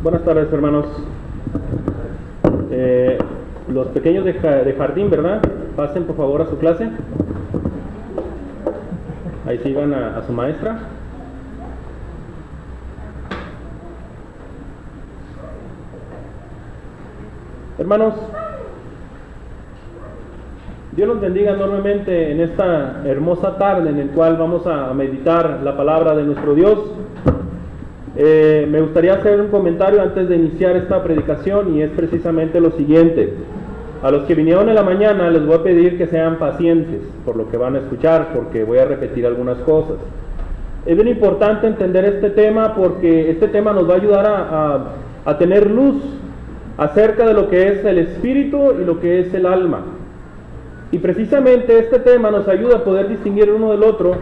Buenas tardes, hermanos. Los pequeños de jardín, ¿verdad? Pasen por favor a su clase. Ahí sigan a su maestra. Hermanos, Dios nos bendiga enormemente en esta hermosa tarde en la cual vamos a meditar la palabra de nuestro Dios. Me gustaría hacer un comentario antes de iniciar esta predicación, y es precisamente lo siguiente. A los que vinieron en la mañana les voy a pedir que sean pacientes por lo que van a escuchar, porque voy a repetir algunas cosas. Es bien importante entender este tema, porque este tema nos va a ayudar a tener luz acerca de lo que es el espíritu y lo que es el alma. Y precisamente este tema nos ayuda a poder distinguir uno del otro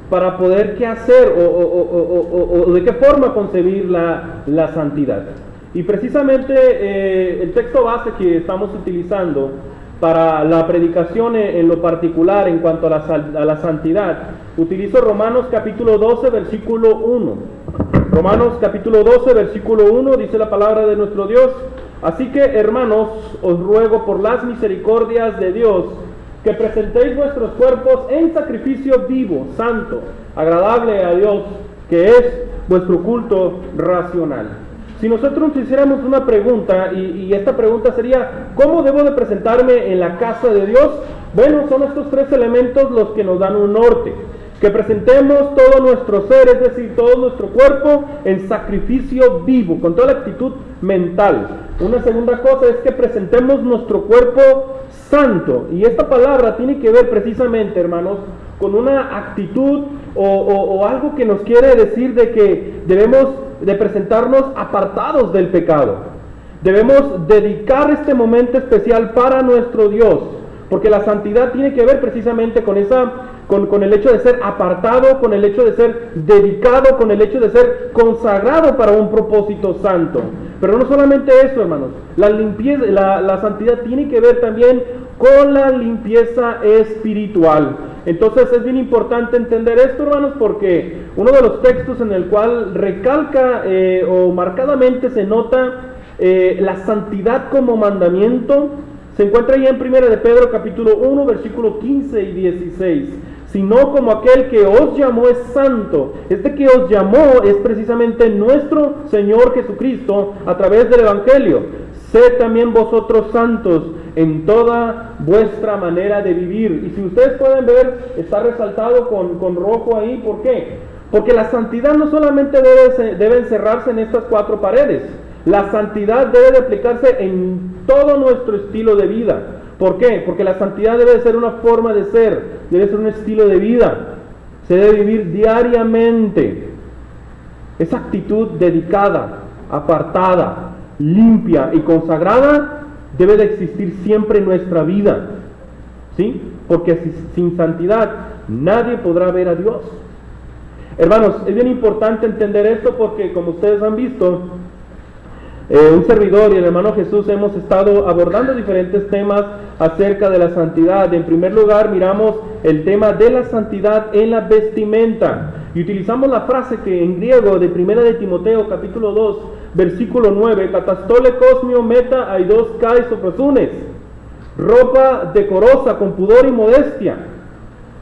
para poder qué hacer o de qué forma concebir la santidad. Y precisamente el texto base que estamos utilizando para la predicación en lo particular en cuanto a la santidad, utilizo Romanos capítulo 12, versículo 1. Romanos capítulo 12, versículo 1, dice la palabra de nuestro Dios: así que, hermanos, os ruego por las misericordias de Dios que presentéis vuestros cuerpos en sacrificio vivo, santo, agradable a Dios, que es vuestro culto racional. Si nosotros hiciéramos una pregunta, y esta pregunta sería: ¿cómo debo de presentarme en la casa de Dios? Bueno, son estos tres elementos los que nos dan un norte. Que presentemos todo nuestro ser, es decir, todo nuestro cuerpo, en sacrificio vivo, con toda la actitud mental. Una segunda cosa es que presentemos nuestro cuerpo santo, y esta palabra tiene que ver precisamente, hermanos, con una actitud o algo que nos quiere decir de que debemos de presentarnos apartados del pecado. Debemos dedicar este momento especial para nuestro Dios, porque la santidad tiene que ver precisamente con el hecho de ser apartado, con el hecho de ser dedicado, con el hecho de ser consagrado para un propósito santo. Pero no solamente eso, hermanos, la santidad tiene que ver también con la limpieza espiritual. Entonces es bien importante entender esto, hermanos, porque uno de los textos en el cual recalca o marcadamente se nota la santidad como mandamiento se encuentra ahí en 1 de Pedro capítulo 1, versículo 15 y 16. Sino como aquel que os llamó es santo. Este que os llamó es precisamente nuestro Señor Jesucristo a través del Evangelio. Sed también vosotros santos en toda vuestra manera de vivir. Y si ustedes pueden ver, está resaltado con rojo ahí. ¿Por qué? Porque la santidad no solamente debe encerrarse en estas cuatro paredes. La santidad debe de aplicarse en todo nuestro estilo de vida. ¿Por qué? Porque la santidad debe de ser una forma de ser, debe ser un estilo de vida. Se debe vivir diariamente. Esa actitud dedicada, apartada, limpia y consagrada debe de existir siempre en nuestra vida. ¿Sí? Porque sin santidad nadie podrá ver a Dios. Hermanos, es bien importante entender esto porque, como ustedes han visto, un servidor y el hermano Jesús hemos estado abordando diferentes temas acerca de la santidad. En primer lugar, miramos el tema de la santidad en la vestimenta, y utilizamos la frase que en griego de 1 de Timoteo capítulo 2 versículo 9: katastole kosmio meta aidos kai soprosunes, ropa decorosa con pudor y modestia.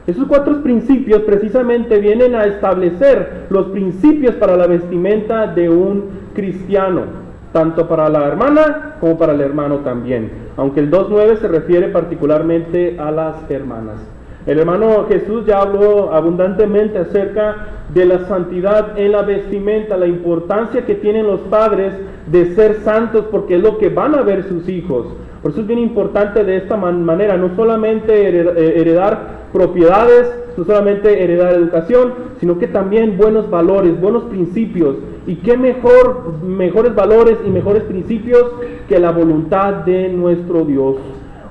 Esos cuatro principios precisamente vienen a establecer los principios para la vestimenta de un cristiano, tanto para la hermana como para el hermano también, aunque el 2.9 se refiere particularmente a las hermanas. El hermano Jesús ya habló abundantemente acerca de la santidad en la vestimenta, la importancia que tienen los padres de ser santos, porque es lo que van a ver sus hijos. Por eso es bien importante de esta manera, no solamente heredar propiedades, no solamente heredar educación, sino que también buenos valores, buenos principios. Y qué mejores valores y mejores principios que la voluntad de nuestro Dios.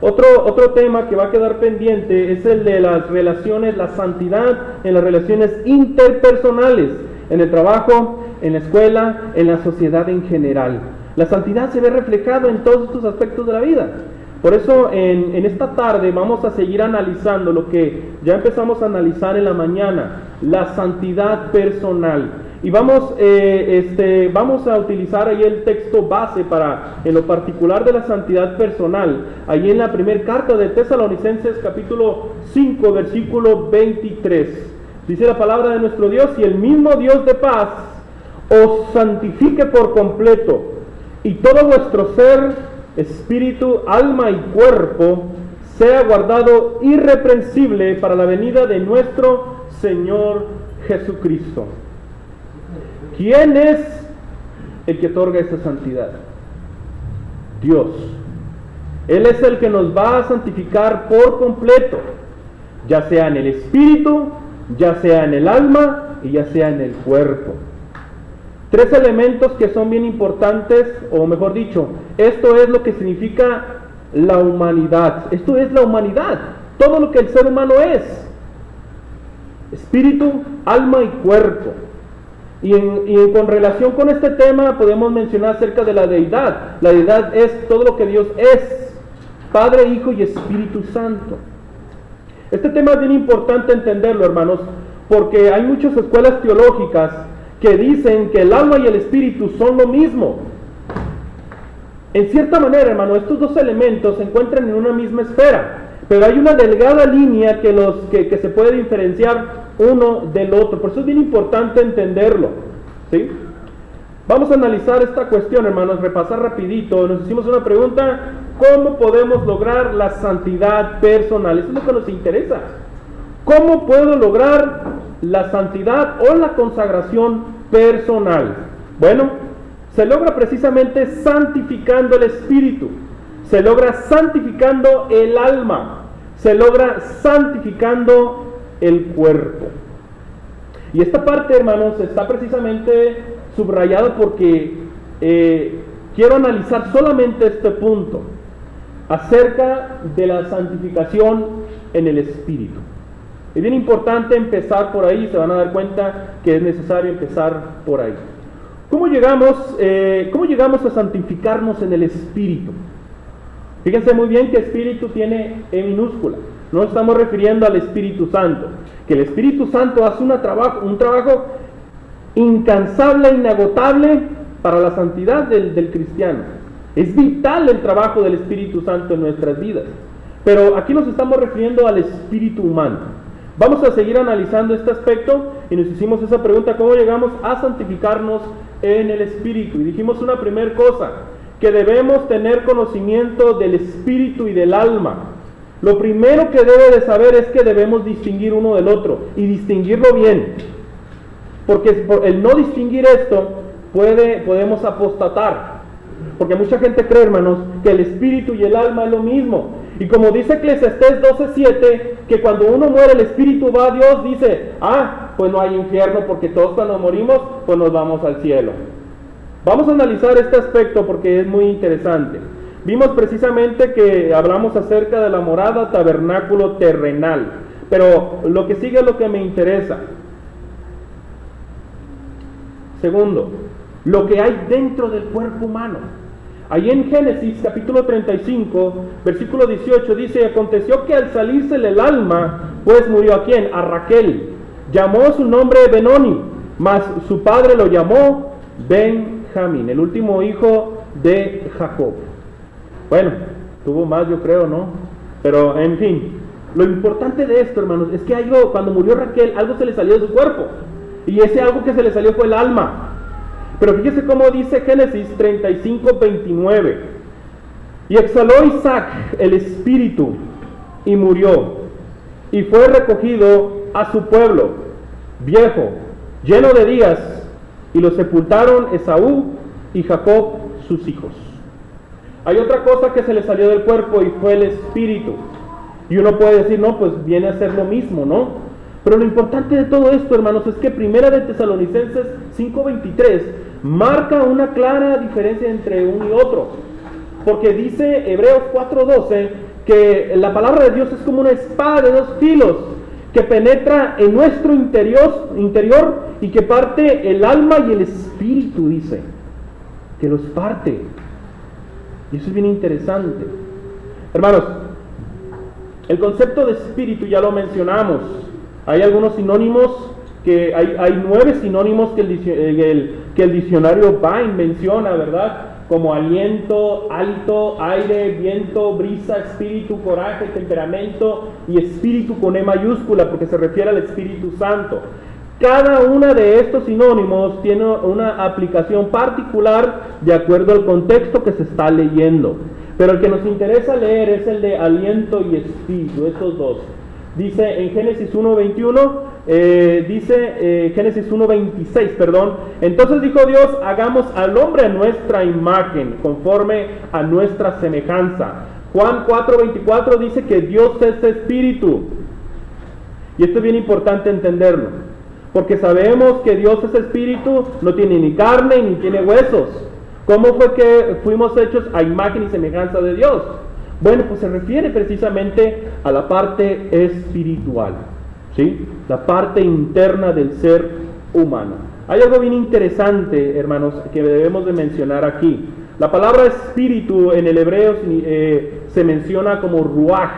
Otro tema que va a quedar pendiente es el de las relaciones, la santidad en las relaciones interpersonales, en el trabajo, en la escuela, en la sociedad en general. La santidad se ve reflejada en todos estos aspectos de la vida. Por eso en esta tarde vamos a seguir analizando lo que ya empezamos a analizar en la mañana, la santidad personal. Y vamos a utilizar ahí el texto base para, en lo particular de la santidad personal, ahí en la primera carta de Tesalonicenses capítulo 5, versículo 23. Dice la palabra de nuestro Dios: y el mismo Dios de paz os santifique por completo, y todo vuestro ser, espíritu, alma y cuerpo sea guardado irreprensible para la venida de nuestro Señor Jesucristo. ¿Quién es el que otorga esa santidad? Dios. Él es el que nos va a santificar por completo, ya sea en el espíritu, ya sea en el alma y ya sea en el cuerpo. Tres elementos que son bien importantes, o mejor dicho, esto es lo que significa la humanidad. Esto es la humanidad, todo lo que el ser humano es: espíritu, alma y cuerpo. Y con relación con este tema podemos mencionar acerca de la deidad. La deidad es todo lo que Dios es: Padre, Hijo y Espíritu Santo. Este tema es bien importante entenderlo, hermanos, porque hay muchas escuelas teológicas que dicen que el alma y el espíritu son lo mismo. En cierta manera, hermano, estos dos elementos se encuentran en una misma esfera, pero hay una delgada línea que se puede diferenciar uno del otro. Por eso es bien importante entenderlo, ¿sí? Vamos a analizar esta cuestión, hermanos, repasar rapidito. Nos hicimos una pregunta: ¿cómo podemos lograr la santidad personal? Eso es lo que nos interesa. ¿Cómo puedo lograr la santidad o la consagración personal? Bueno, se logra precisamente santificando el espíritu, se logra santificando el alma, se logra santificando el cuerpo. Y esta parte, hermanos, está precisamente subrayada porque quiero analizar solamente este punto acerca de la santificación en el espíritu. Es bien importante empezar por ahí. Se van a dar cuenta que es necesario empezar por ahí. ¿Cómo llegamos a santificarnos en el espíritu? Fíjense muy bien que espíritu tiene E minúscula. No estamos refiriendo al Espíritu Santo, que el Espíritu Santo hace un trabajo incansable, inagotable para la santidad del cristiano. Es vital el trabajo del Espíritu Santo en nuestras vidas, pero aquí nos estamos refiriendo al espíritu humano. Vamos a seguir analizando este aspecto y nos hicimos esa pregunta: ¿cómo llegamos a santificarnos en el espíritu? Y dijimos una primera cosa, que debemos tener conocimiento del espíritu y del alma. Lo primero que debe de saber es que debemos distinguir uno del otro, y distinguirlo bien, porque por el no distinguir esto podemos apostatar, porque mucha gente cree, hermanos, que el espíritu y el alma es lo mismo. Y como dice Eclesiastés 12:7, que cuando uno muere el espíritu va a Dios, dice: pues no hay infierno, porque todos cuando morimos pues nos vamos al cielo. Vamos a analizar este aspecto porque es muy interesante. Vimos precisamente que hablamos acerca de la morada, tabernáculo terrenal, pero lo que sigue es lo que me interesa. Segundo, lo que hay dentro del cuerpo humano. Ahí en Génesis capítulo 35, versículo 18 dice: aconteció que al salírsele el alma, pues murió ¿a quién? A Raquel. Llamó su nombre Benoni, mas su padre lo llamó Benjamín, el último hijo de Jacob. Bueno, tuvo más, yo creo, ¿no? Pero en fin, lo importante de esto, hermanos, es que cuando murió Raquel, algo se le salió de su cuerpo, y ese algo que se le salió fue el alma. Pero fíjese cómo dice Génesis 35:29: y exhaló Isaac el espíritu y murió, y fue recogido a su pueblo viejo, lleno de días, y lo sepultaron Esaú y Jacob sus hijos. Hay otra cosa que se le salió del cuerpo y fue el espíritu. Y uno puede decir: no, pues viene a ser lo mismo, ¿no? Pero lo importante de todo esto, hermanos, es que Primera de Tesalonicenses 5:23 marca una clara diferencia entre uno y otro, porque dice Hebreos 4:12 que la palabra de Dios es como una espada de dos filos que penetra en nuestro interior y que parte el alma y el espíritu, dice, que los parte. Y eso es bien interesante. Hermanos, el concepto de espíritu ya lo mencionamos. Hay algunos sinónimos que hay 9 sinónimos que el diccionario Vine menciona, ¿verdad? Como aliento, hálito, aire, viento, brisa, espíritu, coraje, temperamento y espíritu con E mayúscula, porque se refiere al Espíritu Santo. Cada uno de estos sinónimos tiene una aplicación particular de acuerdo al contexto que se está leyendo. Pero el que nos interesa leer es el de aliento y espíritu, estos dos. Dice en Génesis 1:21, Génesis 1:26, perdón. Entonces dijo Dios, hagamos al hombre a nuestra imagen, conforme a nuestra semejanza. Juan 4:24 dice que Dios es espíritu. Y esto es bien importante entenderlo, porque sabemos que Dios es espíritu, no tiene ni carne ni tiene huesos. ¿Cómo fue que fuimos hechos a imagen y semejanza de Dios? Bueno, pues se refiere precisamente a la parte espiritual, ¿sí? La parte interna del ser humano. Hay algo bien interesante, hermanos, que debemos de mencionar aquí. La palabra espíritu en el hebreo se menciona como ruach,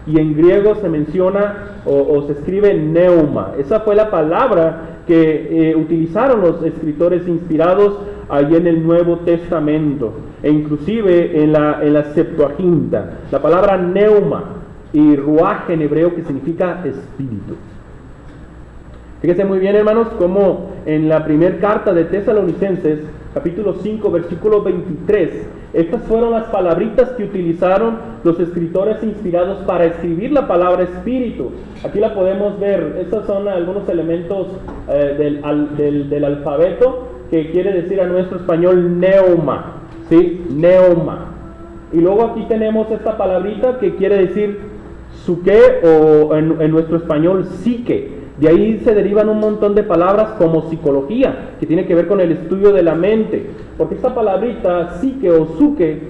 y en griego se menciona o se escribe neuma. Esa fue la palabra que utilizaron los escritores inspirados allí en el Nuevo Testamento, e inclusive en la Septuaginta. La palabra neuma y ruach en hebreo, que significa espíritu. Fíjense muy bien, hermanos, como en la primera carta de Tesalonicenses, capítulo 5, versículo 23, estas fueron las palabritas que utilizaron los escritores inspirados para escribir la palabra espíritu. Aquí la podemos ver. Estos son algunos elementos del alfabeto, que quiere decir a nuestro español neuma, ¿sí? Neuma. Y luego aquí tenemos esta palabrita que quiere decir psuque, o en nuestro español psique. De ahí se derivan un montón de palabras como psicología, que tiene que ver con el estudio de la mente. Porque esta palabrita psique o psuque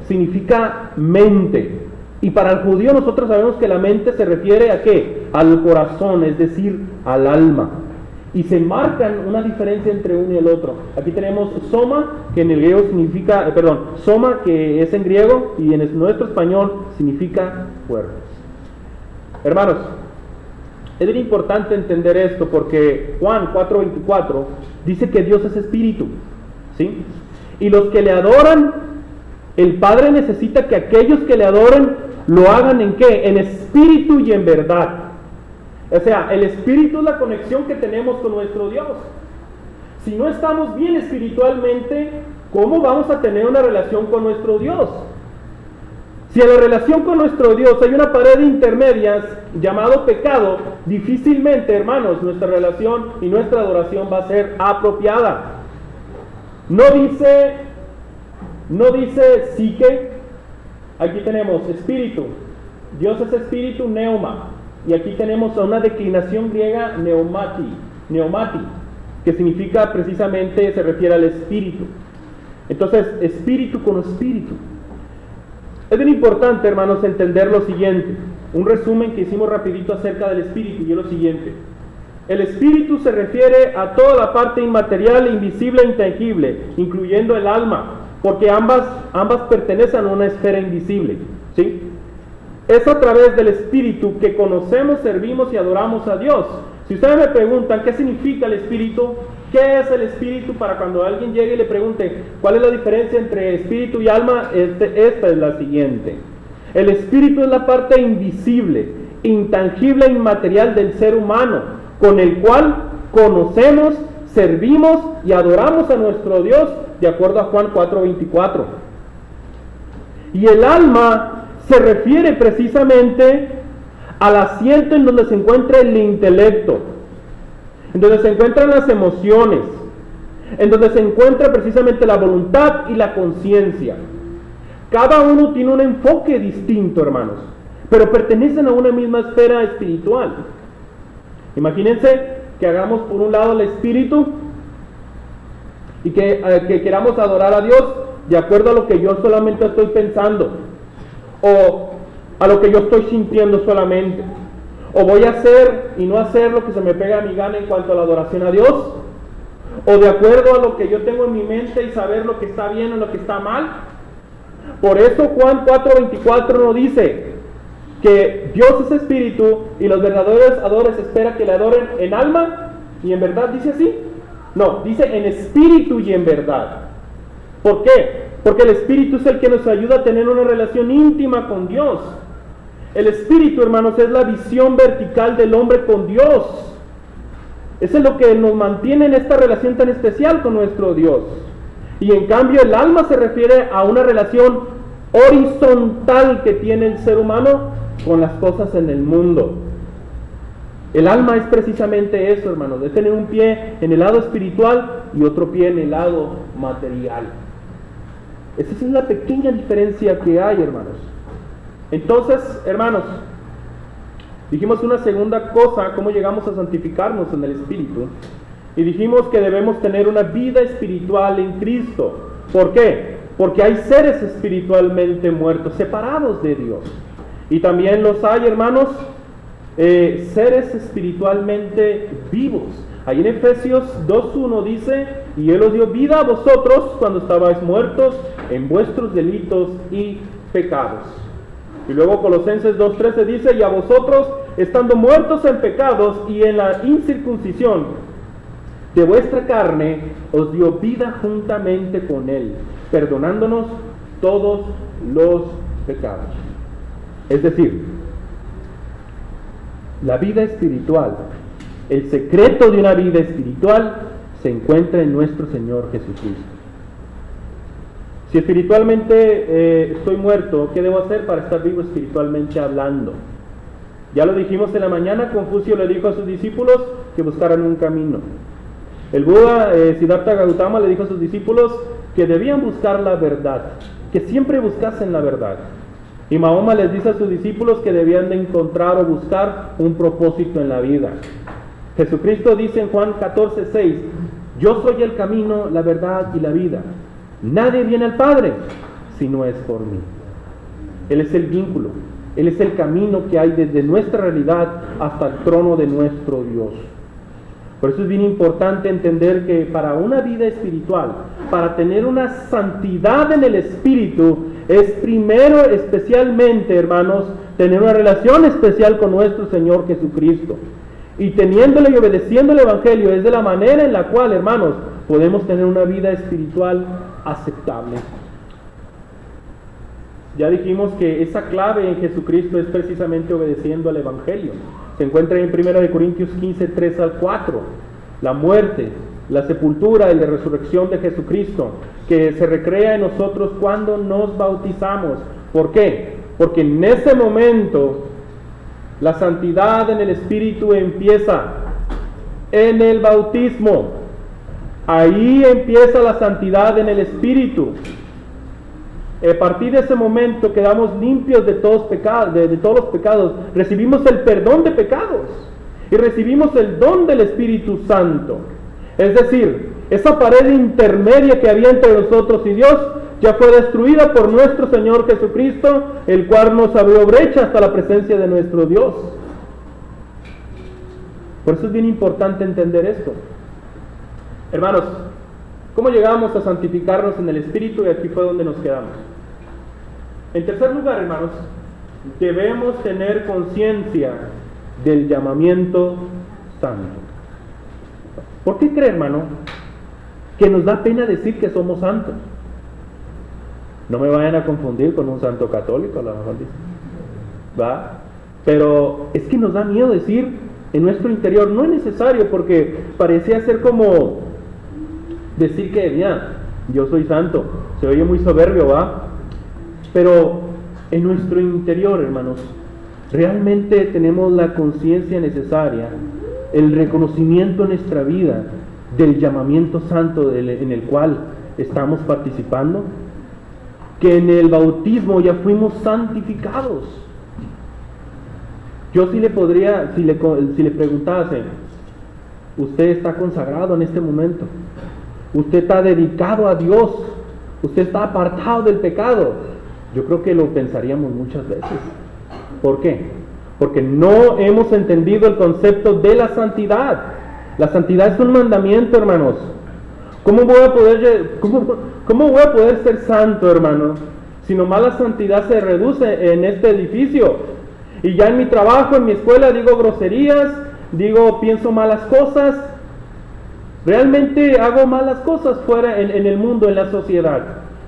significa mente. Y para el judío nosotros sabemos que la mente se refiere a ¿qué? Al corazón, es decir, al alma. Y se marcan una diferencia entre uno y el otro. Aquí tenemos soma, que en el griego significa, soma, que es en griego, y en nuestro español significa cuerpos. Hermanos, es bien importante entender esto, porque Juan 4:24 dice que Dios es espíritu, ¿sí? Y los que le adoran, el Padre necesita que aquellos que le adoren lo hagan ¿en qué? En espíritu y en verdad. O sea, el espíritu es la conexión que tenemos con nuestro Dios. Si no estamos bien espiritualmente, ¿cómo vamos a tener una relación con nuestro Dios? Si en la relación con nuestro Dios hay una pared de intermedias llamado pecado, difícilmente, hermanos, nuestra relación y nuestra adoración va a ser apropiada. No dice psique. Aquí tenemos espíritu. Dios es espíritu, neuma. Y aquí tenemos una declinación griega, neumati, que significa precisamente, se refiere al espíritu. Entonces, espíritu con espíritu. Es bien importante, hermanos, entender lo siguiente. Un resumen que hicimos rapidito acerca del espíritu, y es lo siguiente. El espíritu se refiere a toda la parte inmaterial, invisible e intangible, incluyendo el alma, porque ambas pertenecen a una esfera invisible, ¿sí? Es a través del espíritu que conocemos, servimos y adoramos a Dios. Si ustedes me preguntan qué significa el espíritu, ¿qué es el espíritu? Para cuando alguien llegue y le pregunte cuál es la diferencia entre espíritu y alma, esta es la siguiente. El espíritu es la parte invisible, intangible e inmaterial del ser humano, con el cual conocemos, servimos y adoramos a nuestro Dios, de acuerdo a Juan 4:24. Y el alma se refiere precisamente al asiento en donde se encuentra el intelecto, en donde se encuentran las emociones, en donde se encuentra precisamente la voluntad y la conciencia. Cada uno tiene un enfoque distinto, hermanos, pero pertenecen a una misma esfera espiritual. Imagínense que hagamos por un lado el espíritu y que queramos adorar a Dios de acuerdo a lo que yo solamente estoy pensando, o a lo que yo estoy sintiendo solamente, o voy a hacer y no hacer lo que se me pega a mi gana en cuanto a la adoración a Dios, o de acuerdo a lo que yo tengo en mi mente y saber lo que está bien o lo que está mal. Por eso Juan 4:24 nos dice que Dios es espíritu y los verdaderos adoradores esperan que le adoren en alma y en verdad, ¿dice así? No, dice en espíritu y en verdad. ¿Por qué? Porque el espíritu es el que nos ayuda a tener una relación íntima con Dios. El espíritu, hermanos, es la visión vertical del hombre con Dios. Eso es lo que nos mantiene en esta relación tan especial con nuestro Dios. Y en cambio el alma se refiere a una relación horizontal que tiene el ser humano con las cosas en el mundo. El alma es precisamente eso, hermanos, de tener un pie en el lado espiritual y otro pie en el lado material. Esa es la pequeña diferencia que hay, hermanos. Entonces, hermanos, dijimos una segunda cosa, cómo llegamos a santificarnos en el Espíritu. Y dijimos que debemos tener una vida espiritual en Cristo. ¿Por qué? Porque hay seres espiritualmente muertos, separados de Dios. Y también los hay, hermanos, seres espiritualmente vivos. Ahí en Efesios 2:1 dice, y Él os dio vida a vosotros cuando estabais muertos en vuestros delitos y pecados. Y luego Colosenses 2:13 dice, y a vosotros, estando muertos en pecados y en la incircuncisión de vuestra carne, os dio vida juntamente con Él, perdonándonos todos los pecados. Es decir, la vida espiritual, el secreto de una vida espiritual se encuentra en nuestro Señor Jesucristo. Si espiritualmente estoy muerto, ¿qué debo hacer para estar vivo espiritualmente hablando? Ya lo dijimos en la mañana, Confucio le dijo a sus discípulos que buscaran un camino. El Buda, Siddhartha Gautama, le dijo a sus discípulos que debían buscar la verdad, que siempre buscasen la verdad. Y Mahoma les dice a sus discípulos que debían de encontrar o buscar un propósito en la vida. Jesucristo dice en Juan 14:6, yo soy el camino, la verdad y la vida. Nadie viene al Padre si no es por mí. Él es el vínculo, Él es el camino que hay desde nuestra realidad hasta el trono de nuestro Dios. Por eso es bien importante entender que para una vida espiritual, para tener una santidad en el Espíritu, es primero especialmente, hermanos, tener una relación especial con nuestro Señor Jesucristo. Y teniéndole y obedeciendo el Evangelio es de la manera en la cual, hermanos, podemos tener una vida espiritual aceptable. Ya dijimos que esa clave en Jesucristo es precisamente obedeciendo al Evangelio. Se encuentra en 1 Corintios 15, 3 al 4. La muerte, la sepultura y la resurrección de Jesucristo, que se recrea en nosotros cuando nos bautizamos. ¿Por qué? Porque en ese momento la santidad en el Espíritu empieza en el bautismo. Ahí empieza la santidad en el Espíritu. A partir de ese momento quedamos limpios de todos los pecados, recibimos el perdón de pecados y recibimos el don del Espíritu Santo. Es decir, esa pared intermedia que había entre nosotros y Dios ya fue destruida por nuestro Señor Jesucristo, el cual nos abrió brecha hasta la presencia de nuestro Dios. Por eso es bien importante entender esto. Hermanos, ¿cómo llegamos a santificarnos en el Espíritu? Y aquí fue donde nos quedamos. En tercer lugar, hermanos, debemos tener conciencia del llamamiento santo. ¿Por qué cree, hermano, que nos da pena decir que somos santos? No me vayan a confundir con un santo católico, a lo mejor dicen, ¿va? Pero es que nos da miedo decir en nuestro interior, no es necesario, porque parecía ser como decir que, mira, yo soy santo, se oye muy soberbio, ¿va? Pero en nuestro interior, hermanos, realmente tenemos la conciencia necesaria, el reconocimiento en nuestra vida del llamamiento santo en el cual estamos participando, que en el bautismo ya fuimos santificados. Yo sí le podría, si le preguntase, usted está consagrado en este momento, usted está dedicado a Dios, usted está apartado del pecado, yo creo que lo pensaríamos muchas veces. ¿Por qué? Porque no hemos entendido el concepto de la santidad. La santidad es un mandamiento, hermanos. ¿Cómo voy a poder ser santo, hermano? Si nomás la santidad se reduce en este edificio. Y ya en mi trabajo, en mi escuela, digo groserías, pienso malas cosas. Realmente hago malas cosas fuera en el mundo, en la sociedad.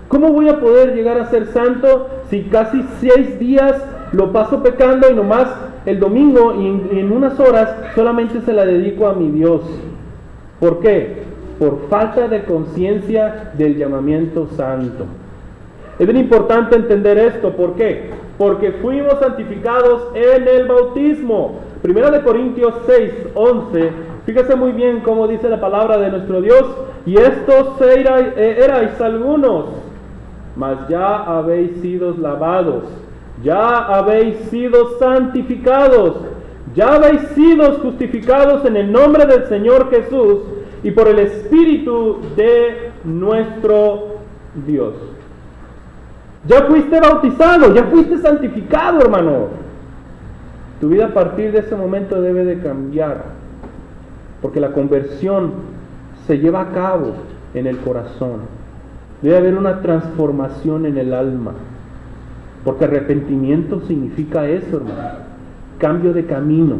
¿Cómo voy a poder llegar a ser santo si casi 6 días lo paso pecando y nomás el domingo y en unas horas solamente se la dedico a mi Dios? ¿Por qué? Por falta de conciencia del llamamiento santo. Es bien importante entender esto. ¿Por qué? Porque fuimos santificados en el bautismo. 1 Corintios 6:11. Fíjese muy bien cómo dice la palabra de nuestro Dios. Y estos erais algunos, mas ya habéis sido lavados, ya habéis sido santificados, ya habéis sido justificados en el nombre del Señor Jesús y por el Espíritu de nuestro Dios. Ya fuiste bautizado, ya fuiste santificado, hermano. Tu vida a partir de ese momento debe de cambiar, porque la conversión se lleva a cabo en el corazón. Debe haber una transformación en el alma, porque arrepentimiento significa eso, hermano. Cambio de camino,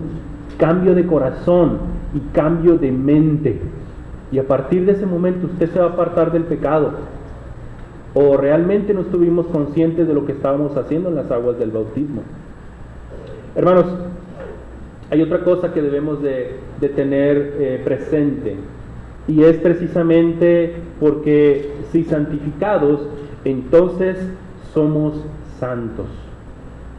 cambio de corazón y cambio de mente. Y a partir de ese momento usted se va a apartar del pecado. O realmente no estuvimos conscientes de lo que estábamos haciendo en las aguas del bautismo. Hermanos, hay otra cosa que debemos de tener presente, y es precisamente porque si santificados, entonces somos santos.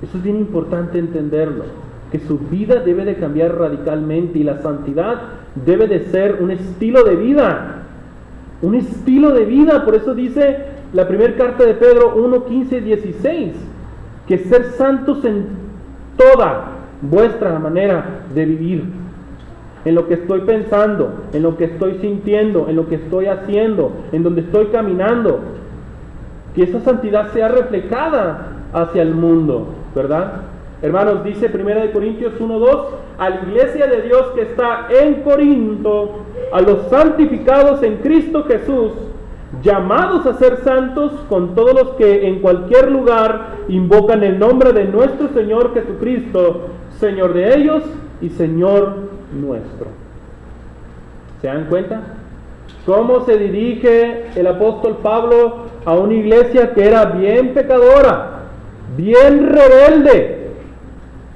Eso es bien importante entenderlo, que su vida debe de cambiar radicalmente, y la santidad debe de ser un estilo de vida. Un estilo de vida. Por eso dice la primera carta de Pedro 1:15-16, que ser santos en toda vuestra manera de vivir, en lo que estoy pensando, en lo que estoy sintiendo, en lo que estoy haciendo, en donde estoy caminando, que esa santidad sea reflejada hacia el mundo, ¿verdad? Hermanos, dice 1 Corintios 1:2, a la iglesia de Dios que está en Corinto, a los santificados en Cristo Jesús, llamados a ser santos con todos los que en cualquier lugar invocan el nombre de nuestro Señor Jesucristo, Señor de ellos y Señor nuestro. ¿Se dan cuenta? ¿Cómo se dirige el apóstol Pablo a una iglesia que era bien pecadora, bien rebelde,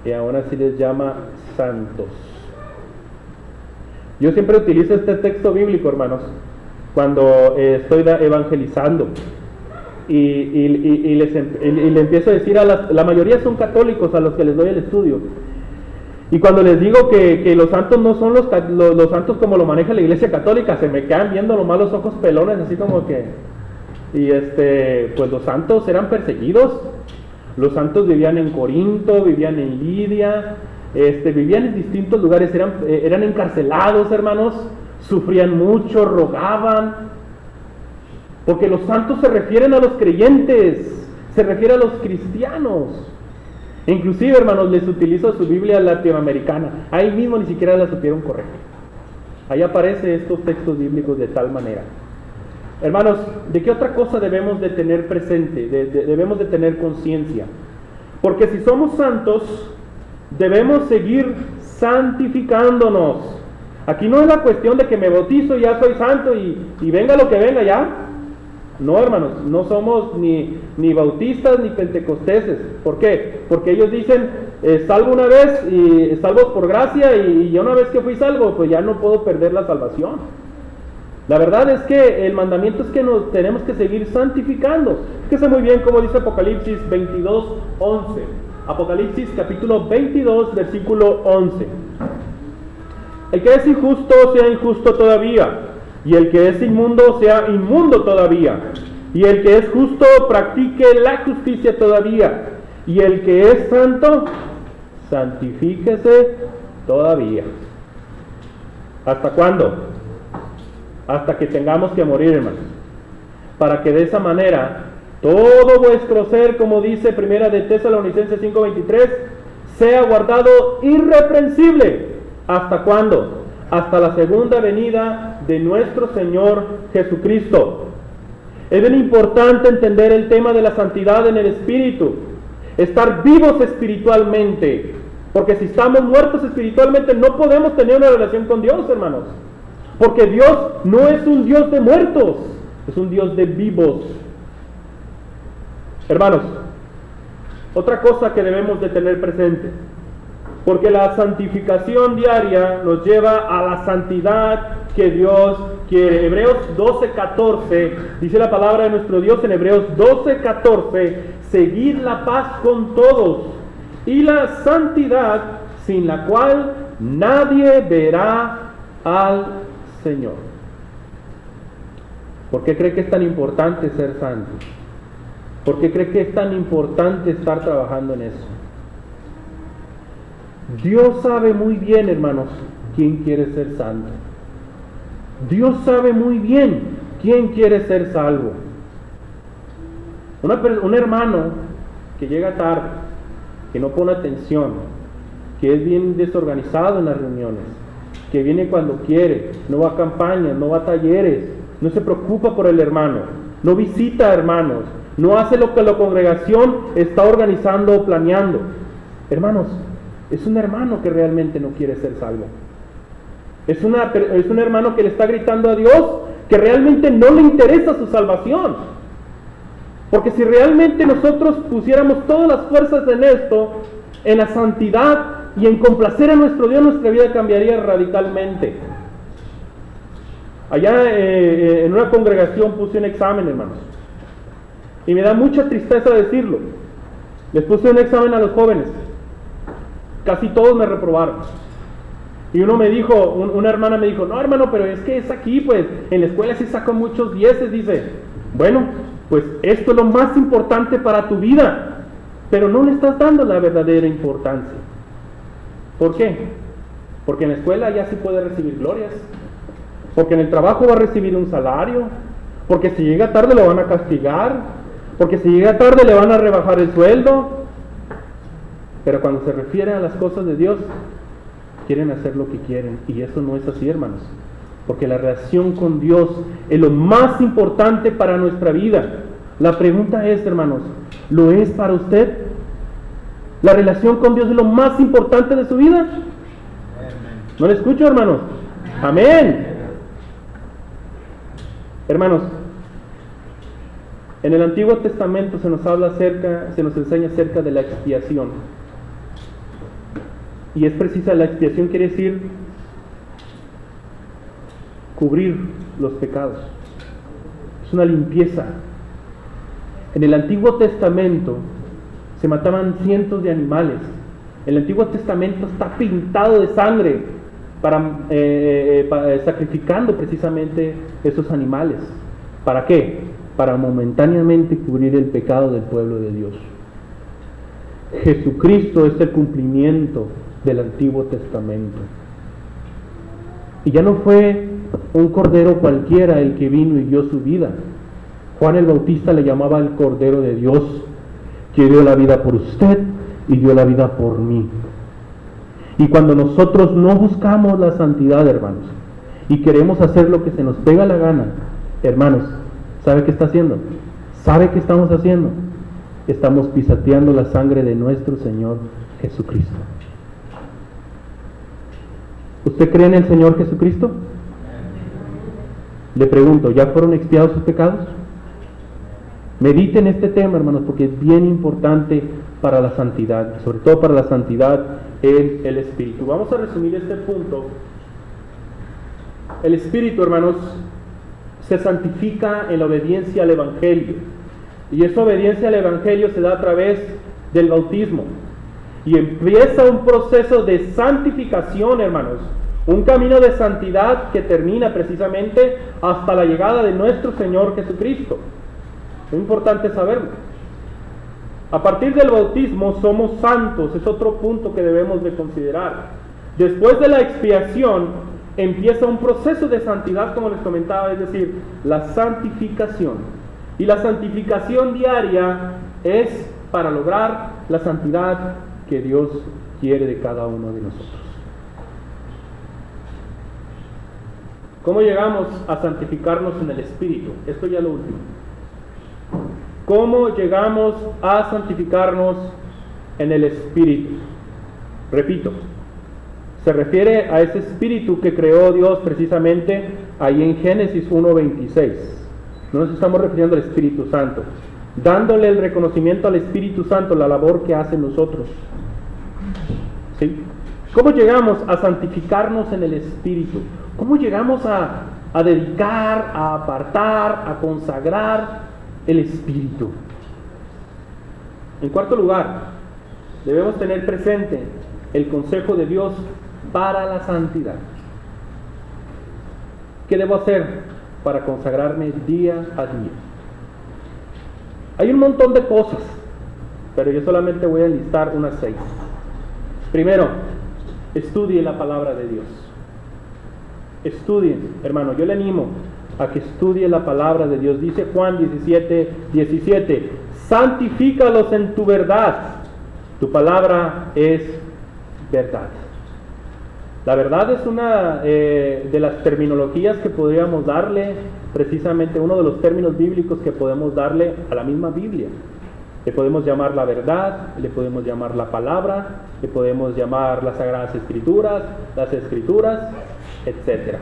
y aún así les llama santos? Yo siempre utilizo este texto bíblico, hermanos, cuando estoy evangelizando y le empiezo a decir a la mayoría son católicos a los que les doy el estudio, y cuando les digo que los santos no son los santos como lo maneja la iglesia católica, se me quedan viendo nomás los ojos pelones, así como que, pues los santos eran perseguidos. Los santos vivían en Corinto, vivían en Lidia, vivían en distintos lugares, eran encarcelados, hermanos, sufrían mucho, rogaban, porque los santos se refieren a los creyentes, se refiere a los cristianos. Inclusive, hermanos, les utilizo su Biblia latinoamericana, ahí mismo ni siquiera la supieron correr. Ahí aparecen estos textos bíblicos de tal manera. Hermanos, ¿de qué otra cosa debemos de tener presente? Debemos de tener conciencia. Porque si somos santos, debemos seguir santificándonos. Aquí no es la cuestión de que me bautizo y ya soy santo y venga lo que venga ya. No, hermanos, no somos ni bautistas ni pentecosteses. ¿Por qué? Porque ellos dicen, salvo una vez y salvo por gracia, y ya una vez que fui salvo, pues ya no puedo perder la salvación. La verdad es que el mandamiento es que nos tenemos que seguir santificando. Fíjese muy bien cómo dice Apocalipsis 22:11. Apocalipsis capítulo 22, versículo 11. El que es injusto sea injusto todavía, y el que es inmundo sea inmundo todavía, y el que es justo practique la justicia todavía, y el que es santo santifíquese todavía. ¿Hasta cuándo? Hasta que tengamos que morir, hermanos, para que de esa manera todo vuestro ser, como dice Primera de Tesalonicenses 5:23, sea guardado irreprensible. ¿Hasta cuándo? Hasta la segunda venida de nuestro Señor Jesucristo. Es bien importante entender el tema de la santidad en el Espíritu. estar vivos espiritualmente. Porque si estamos muertos espiritualmente no podemos tener una relación con Dios, hermanos. Porque Dios no es un Dios de muertos, es un Dios de vivos. Hermanos, otra cosa que debemos de tener presente, porque la santificación diaria nos lleva a la santidad que Dios quiere. Hebreos 12:14, dice la palabra de nuestro Dios en Hebreos 12:14, seguid la paz con todos y la santidad, sin la cual nadie verá al Señor. ¿Por qué cree que es tan importante ser santo? ¿Por qué cree que es tan importante estar trabajando en eso? Dios sabe muy bien, hermanos, quién quiere ser santo. Dios sabe muy bien quién quiere ser salvo. Un hermano que llega tarde, que no pone atención, que es bien desorganizado en las reuniones, que viene cuando quiere, no va a campañas, no va a talleres, no se preocupa por el hermano, no visita a hermanos, no hace lo que la congregación está organizando o planeando. Hermanos, es un hermano que realmente no quiere ser salvo. Es un hermano que le está gritando a Dios que realmente no le interesa su salvación. Porque si realmente nosotros pusiéramos todas las fuerzas en esto, en la santidad y en complacer a nuestro Dios, nuestra vida cambiaría radicalmente. Allá en una congregación puse un examen, hermanos. Y me da mucha tristeza decirlo. Les puse un examen a los jóvenes. Casi todos me reprobaron. Y uno me dijo, una hermana me dijo, no hermano, pero es que es aquí, pues, en la escuela sí saco muchos 10, dice. Bueno, pues esto es lo más importante para tu vida, pero no le estás dando la verdadera importancia. ¿Por qué? Porque en la escuela ya sí puede recibir glorias, porque en el trabajo va a recibir un salario, porque si llega tarde lo van a castigar, porque si llega tarde le van a rebajar el sueldo. Pero cuando se refiere a las cosas de Dios, quieren hacer lo que quieren, y eso no es así, hermanos, porque la relación con Dios es lo más importante para nuestra vida. La pregunta es, hermanos, ¿lo es para usted? ¿La relación con Dios es lo más importante de su vida? ¿No le escucho, hermanos? Amén. Hermanos, en el Antiguo Testamento se nos enseña acerca de la expiación. Y es precisa, la expiación quiere decir cubrir los pecados. Es una limpieza. En el Antiguo Testamento se mataban cientos de animales. El Antiguo Testamento está pintado de sangre sacrificando precisamente esos animales. ¿Para qué? Para momentáneamente cubrir el pecado del pueblo de Dios. Jesucristo es el cumplimiento del Antiguo Testamento. Y ya no fue un cordero cualquiera el que vino y dio su vida. Juan el Bautista le llamaba el Cordero de Dios, que dio la vida por usted y dio la vida por mí. Y cuando nosotros no buscamos la santidad, hermanos, y queremos hacer lo que se nos pega la gana, hermanos, ¿sabe qué está haciendo? ¿Sabe qué estamos haciendo? Estamos pisoteando la sangre de nuestro Señor Jesucristo. ¿Usted cree en el Señor Jesucristo? Le pregunto, ¿ya fueron expiados sus pecados? Mediten este tema, hermanos, porque es bien importante para la santidad, sobre todo para la santidad en el Espíritu. Vamos a resumir este punto. El Espíritu, hermanos, se santifica en la obediencia al Evangelio. Y esa obediencia al Evangelio se da a través del bautismo. Y empieza un proceso de santificación, hermanos. Un camino de santidad que termina precisamente hasta la llegada de nuestro Señor Jesucristo. Es importante saberlo. A partir del bautismo somos santos, es otro punto que debemos de considerar. Después de la expiación empieza un proceso de santidad, como les comentaba, es decir, la santificación. Y la santificación diaria es para lograr la santidad que Dios quiere de cada uno de nosotros. ¿Cómo llegamos a santificarnos en el Espíritu? Esto ya es lo último. ¿Cómo llegamos a santificarnos en el Espíritu. Repito, se refiere a ese Espíritu que creó Dios precisamente ahí en Génesis 1:26. No nos estamos refiriendo al Espíritu Santo, dándole el reconocimiento al Espíritu Santo, la labor que hace en nosotros. ¿Sí? ¿Cómo llegamos a santificarnos en el Espíritu? ¿Cómo llegamos a dedicar, a apartar, a consagrar el Espíritu? En cuarto lugar, debemos tener presente el consejo de Dios para la santidad. ¿Qué debo hacer para consagrarme día a día? Hay un montón de cosas, pero yo solamente voy a enlistar unas 6. Primero, estudie la palabra de Dios. Estudien, hermano, yo le animo a que estudie la palabra de Dios. Dice Juan 17:17, santifícalos en tu verdad, tu palabra es verdad. La verdad es una de las terminologías que podríamos darle, precisamente uno de los términos bíblicos que podemos darle a la misma Biblia. Le podemos llamar la verdad, le podemos llamar la palabra, le podemos llamar las Sagradas Escrituras, las Escrituras, etc.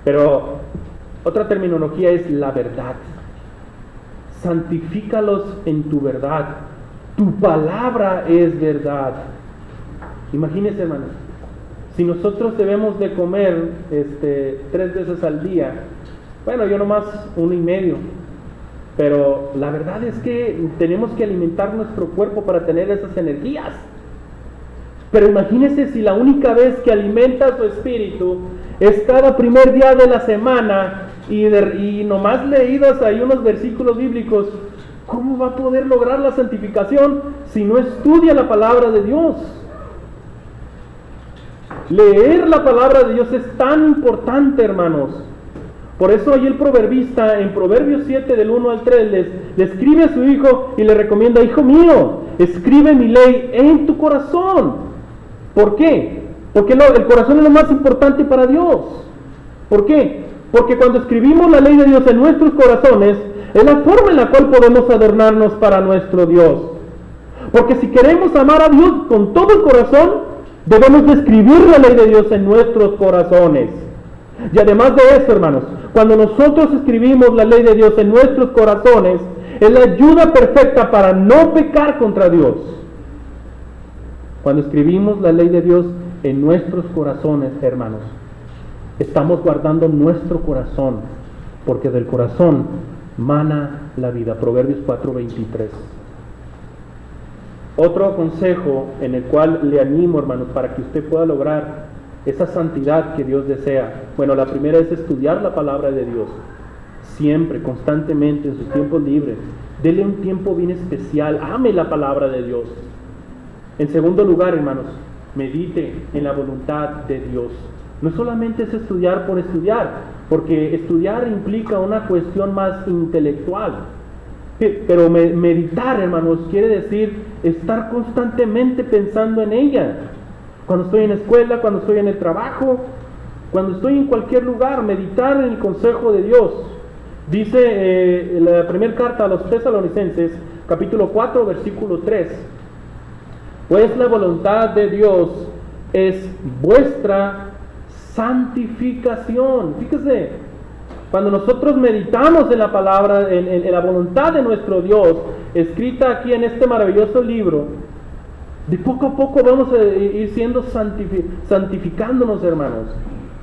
Pero otra terminología es la verdad. Santifícalos en tu verdad. Tu palabra es verdad. Imagínense, hermanos, si nosotros debemos de comer 3 veces al día, bueno, yo nomás 1,5, pero la verdad es que tenemos que alimentar nuestro cuerpo para tener esas energías. Pero imagínense si la única vez que alimenta su espíritu es cada primer día de la semana y nomás leídas ahí unos versículos bíblicos. ¿Cómo va a poder lograr la santificación si no estudia la palabra de Dios? Leer la palabra de Dios es tan importante, hermanos. Por eso ahí el proverbista en Proverbios 7 del 1 al 3 le escribe a su hijo y le recomienda: hijo mío, escribe mi ley en tu corazón. ¿Por qué? Porque el corazón es lo más importante para Dios. ¿Por qué? Porque cuando escribimos la ley de Dios en nuestros corazones, es la forma en la cual podemos adornarnos para nuestro Dios. Porque si queremos amar a Dios con todo el corazón, debemos de escribir la ley de Dios en nuestros corazones. Y además de eso, hermanos, cuando nosotros escribimos la ley de Dios en nuestros corazones, es la ayuda perfecta para no pecar contra Dios. Cuando escribimos la ley de Dios en nuestros corazones, hermanos, estamos guardando nuestro corazón, porque del corazón mana la vida. Proverbios 4:23. Otro consejo en el cual le animo, hermanos, para que usted pueda lograr esa santidad que Dios desea. Bueno, la primera es estudiar la palabra de Dios. Siempre, constantemente, en sus tiempos libres. Dele un tiempo bien especial. Ame la palabra de Dios. En segundo lugar, hermanos, medite en la voluntad de Dios. No solamente es estudiar por estudiar, porque estudiar implica una cuestión más intelectual. Pero meditar, hermanos, quiere decir estar constantemente pensando en ella. Cuando estoy en la escuela, cuando estoy en el trabajo, cuando estoy en cualquier lugar, meditar en el consejo de Dios. Dice la primera carta a los Tesalonicenses, capítulo 4, versículo 3. Pues la voluntad de Dios es vuestra santificación. Fíjese, cuando nosotros meditamos en la palabra, en la voluntad de nuestro Dios, escrita aquí en este maravilloso libro, de poco a poco vamos a ir siendo santificándonos, hermanos,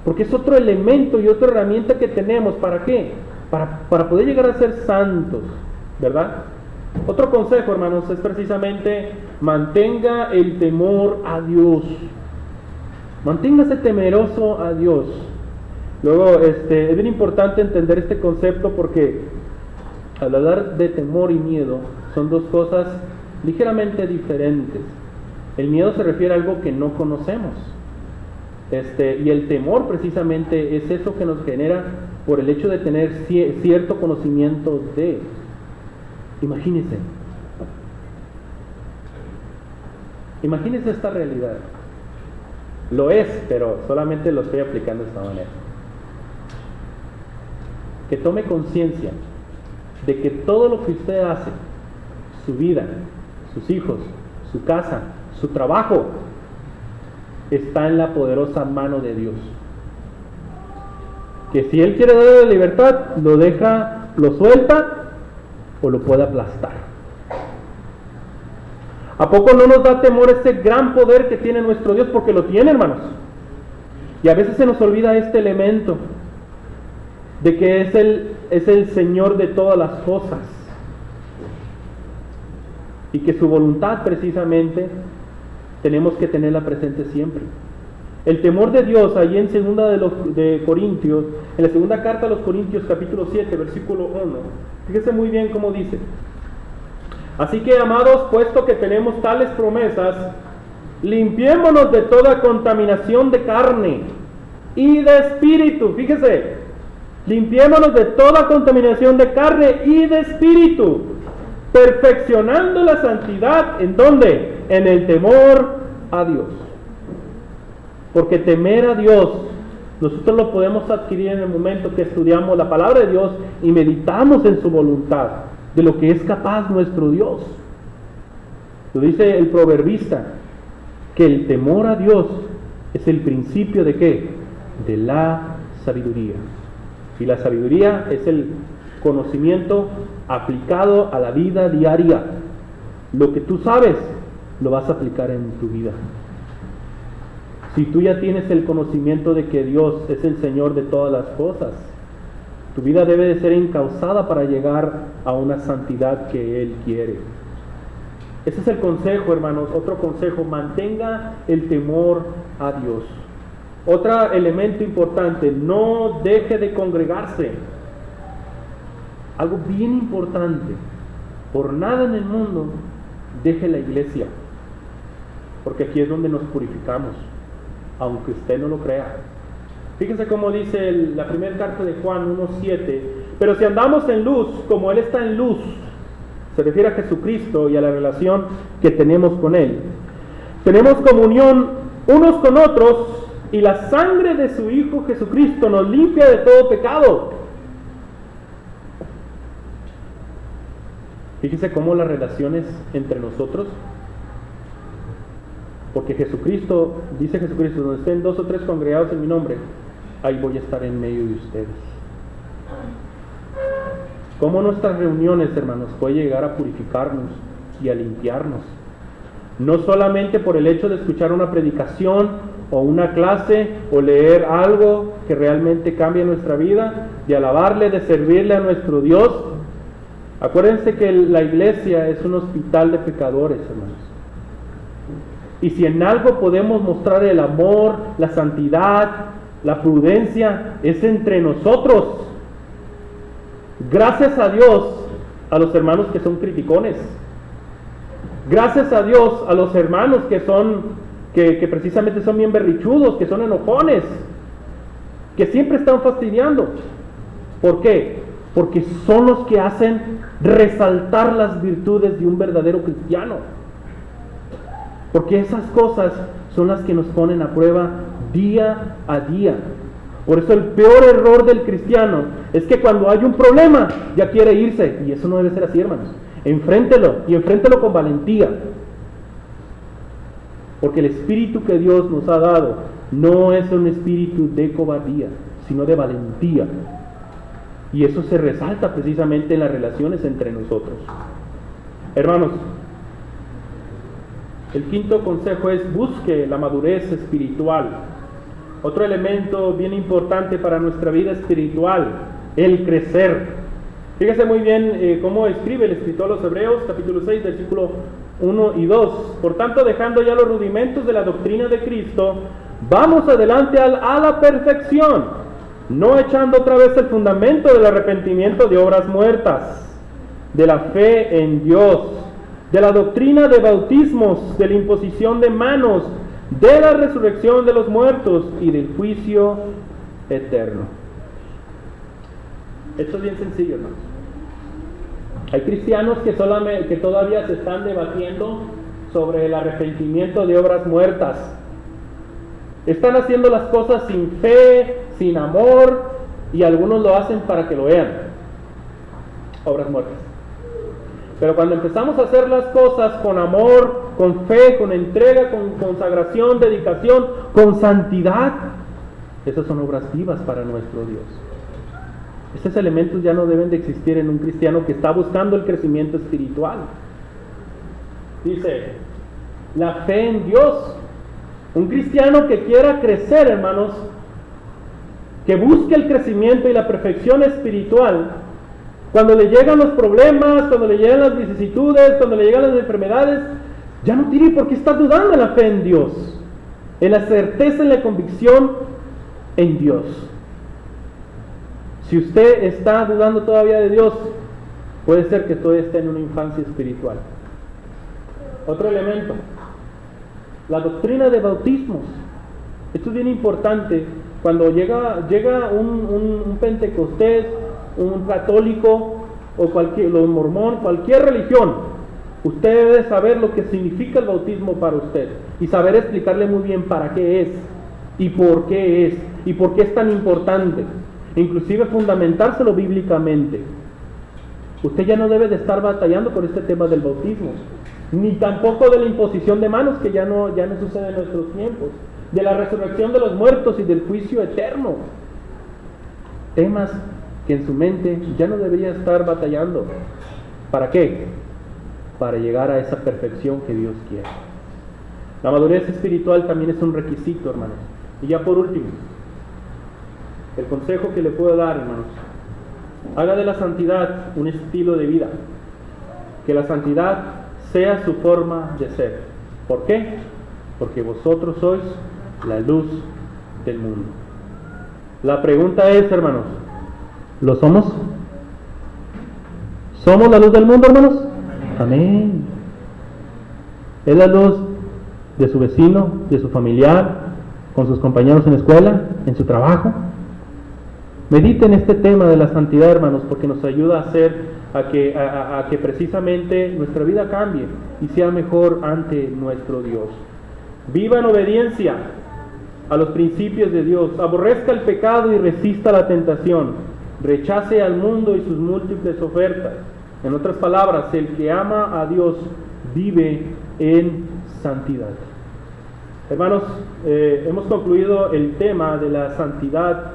porque es otro elemento y otra herramienta que tenemos. ¿Para qué? Para poder llegar a ser santos, ¿verdad? Otro consejo, hermanos, es precisamente mantenga el temor a Dios. Manténgase temeroso a Dios. Luego, es bien importante entender este concepto, porque al hablar de temor y miedo son dos cosas ligeramente diferentes. El miedo se refiere a algo que no conocemos, y el temor precisamente es eso que nos genera por el hecho de tener cierto conocimiento de. Imagínense esta realidad. Lo es, pero solamente lo estoy aplicando de esta manera. Que tome conciencia de que todo lo que usted hace, su vida, sus hijos, su casa, su trabajo, está en la poderosa mano de Dios. Que si Él quiere darle libertad, lo deja, lo suelta o lo puede aplastar. ¿A poco no nos da temor ese gran poder que tiene nuestro Dios? Porque lo tiene, hermanos. Y a veces se nos olvida este elemento de que es el Señor de todas las cosas. Y que su voluntad precisamente tenemos que tenerla presente siempre. El temor de Dios, ahí en de Corintios, en la segunda carta a los Corintios, capítulo 7, versículo 1, fíjese muy bien cómo dice: así que, amados, puesto que tenemos tales promesas, limpiémonos de toda contaminación de carne y de espíritu. Fíjese, limpiémonos de toda contaminación de carne y de espíritu, perfeccionando la santidad, ¿en dónde? En el temor a Dios. Porque temer a Dios, nosotros lo podemos adquirir en el momento que estudiamos la palabra de Dios y meditamos en su voluntad, de lo que es capaz nuestro Dios. Lo dice el proverbista, que el temor a Dios es el principio ¿de qué? De la sabiduría. Y la sabiduría es el conocimiento aplicado a la vida diaria. Lo que tú sabes, lo vas a aplicar en tu vida. Si tú ya tienes el conocimiento de que Dios es el Señor de todas las cosas, tu vida debe de ser encauzada para llegar a una santidad que Él quiere. Ese es el consejo, hermanos. Otro consejo: mantenga el temor a Dios. Otro elemento importante: no deje de congregarse. Algo bien importante: por nada en el mundo deje la iglesia, porque aquí es donde nos purificamos, aunque usted no lo crea. Fíjense cómo dice la primera carta de Juan 1:7: pero si andamos en luz, como Él está en luz, se refiere a Jesucristo y a la relación que tenemos con Él, tenemos comunión unos con otros, y la sangre de su Hijo Jesucristo nos limpia de todo pecado. Fíjense cómo las relaciones entre nosotros, porque Jesucristo, dice Jesucristo, donde estén 2 o 3 congregados en mi nombre, ahí voy a estar en medio de ustedes. Cómo nuestras reuniones, hermanos, puede llegar a purificarnos y a limpiarnos. No solamente por el hecho de escuchar una predicación o una clase o leer algo que realmente cambie nuestra vida, de alabarle, de servirle a nuestro Dios. Acuérdense que la iglesia es un hospital de pecadores, hermanos. Y si en algo podemos mostrar el amor, la santidad, la prudencia, es entre nosotros. Gracias a Dios a los hermanos que son criticones. Gracias a Dios a los hermanos que precisamente son bien berrichudos, que son enojones, que siempre están fastidiando. ¿Por qué? Porque son los que hacen resaltar las virtudes de un verdadero cristiano. Porque esas cosas son las que nos ponen a prueba día a día. Por eso el peor error del cristiano es que cuando hay un problema ya quiere irse. Y eso no debe ser así, hermanos. Enfréntelo, y enfréntelo con valentía. Porque el espíritu que Dios nos ha dado no es un espíritu de cobardía, sino de valentía. Y eso se resalta precisamente en las relaciones entre nosotros. Hermanos, el quinto consejo es: busque la madurez espiritual. Otro elemento bien importante para nuestra vida espiritual, el crecer. Fíjese muy bien cómo escribe el escritor a los Hebreos, capítulo 6, versículo 1 y 2. Por tanto, dejando ya los rudimentos de la doctrina de Cristo, vamos adelante a la perfección, no echando otra vez el fundamento del arrepentimiento de obras muertas, de la fe en Dios, de la doctrina de bautismos, de la imposición de manos, de la resurrección de los muertos y del juicio eterno. Esto es bien sencillo, hermanos. Hay cristianos que todavía se están debatiendo sobre el arrepentimiento de obras muertas. Están haciendo las cosas sin fe, sin amor, y algunos lo hacen para que lo vean. Obras muertas. Pero cuando empezamos a hacer las cosas con amor, con fe, con entrega, con consagración, dedicación, con santidad. Esas son obras vivas para nuestro Dios. Estos elementos ya no deben de existir en un cristiano que está buscando el crecimiento espiritual. Dice, la fe en Dios. Un cristiano que quiera crecer, hermanos, que busque el crecimiento y la perfección espiritual, cuando le llegan los problemas, cuando le llegan las vicisitudes, cuando le llegan las enfermedades, ya no tiene por qué estar dudando en la fe en Dios, en la certeza, en la convicción en Dios. Si usted está dudando todavía de Dios, puede ser que todavía esté en una infancia espiritual. Otro elemento, la doctrina de bautismos. Esto es bien importante. Cuando llega un pentecostés, un católico o un mormón, cualquier religión, usted debe saber lo que significa el bautismo para usted y saber explicarle muy bien para qué es y por qué es tan importante, inclusive fundamentárselo bíblicamente. Usted ya no debe de estar batallando por este tema del bautismo, ni tampoco de la imposición de manos, que ya no sucede en nuestros tiempos, de la resurrección de los muertos y del juicio eterno. Temas que en su mente ya no debería estar batallando. ¿Para qué? Para llegar a esa perfección que Dios quiere. La madurez espiritual también es un requisito, hermanos. Y ya por último, el consejo que le puedo dar, hermanos: haga de la santidad un estilo de vida. Que la santidad sea su forma de ser. ¿Por qué? Porque vosotros sois la luz del mundo. La pregunta es, hermanos, ¿lo somos? ¿Somos la luz del mundo, hermanos? Amén. ¿Es la luz de su vecino, de su familiar, con sus compañeros en la escuela, en su trabajo? Mediten este tema de la santidad, hermanos, porque nos ayuda a que precisamente nuestra vida cambie y sea mejor ante nuestro Dios. Viva en obediencia a los principios de Dios, aborrezca el pecado y resista la tentación, rechace al mundo y sus múltiples ofertas. En otras palabras, el que ama a Dios vive en santidad. Hermanos, hemos concluido el tema de la santidad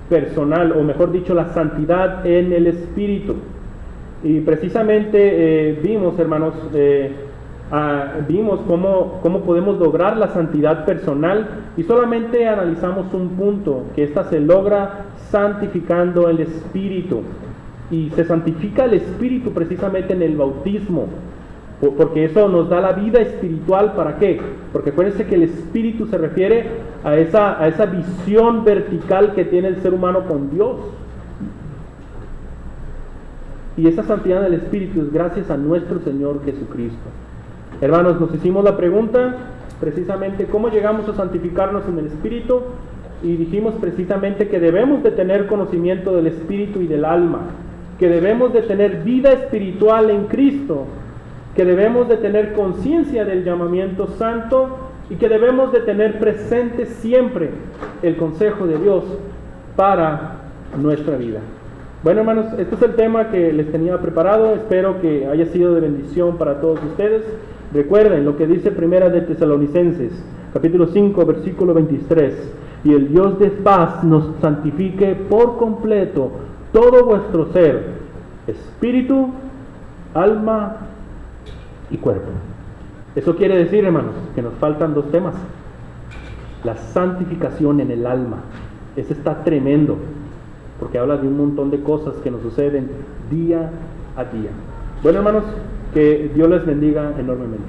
personal, o mejor dicho, la santidad en el Espíritu. Y precisamente vimos, hermanos, vimos cómo podemos lograr la santidad personal, y solamente analizamos un punto, que ésta se logra santificando el Espíritu. Y se santifica el Espíritu precisamente en el bautismo, porque eso nos da la vida espiritual. ¿Para qué? Porque acuérdense que el Espíritu se refiere a esa visión vertical que tiene el ser humano con Dios. Y esa santidad del Espíritu es gracias a nuestro Señor Jesucristo. Hermanos, nos hicimos la pregunta precisamente cómo llegamos a santificarnos en el Espíritu, y dijimos precisamente que debemos de tener conocimiento del Espíritu y del alma, que debemos de tener vida espiritual en Cristo, que debemos de tener conciencia del llamamiento santo, y que debemos de tener presente siempre el consejo de Dios para nuestra vida. Bueno, hermanos, este es el tema que les tenía preparado. Espero que haya sido de bendición para todos ustedes. Recuerden lo que dice Primera de Tesalonicenses, capítulo 5, versículo 23. Y el Dios de paz nos santifique por completo todo vuestro ser, espíritu, alma y cuerpo. Eso quiere decir, hermanos, que nos faltan dos temas. La santificación en el alma. Ese está tremendo, porque habla de un montón de cosas que nos suceden día a día. Bueno, hermanos, que Dios les bendiga enormemente.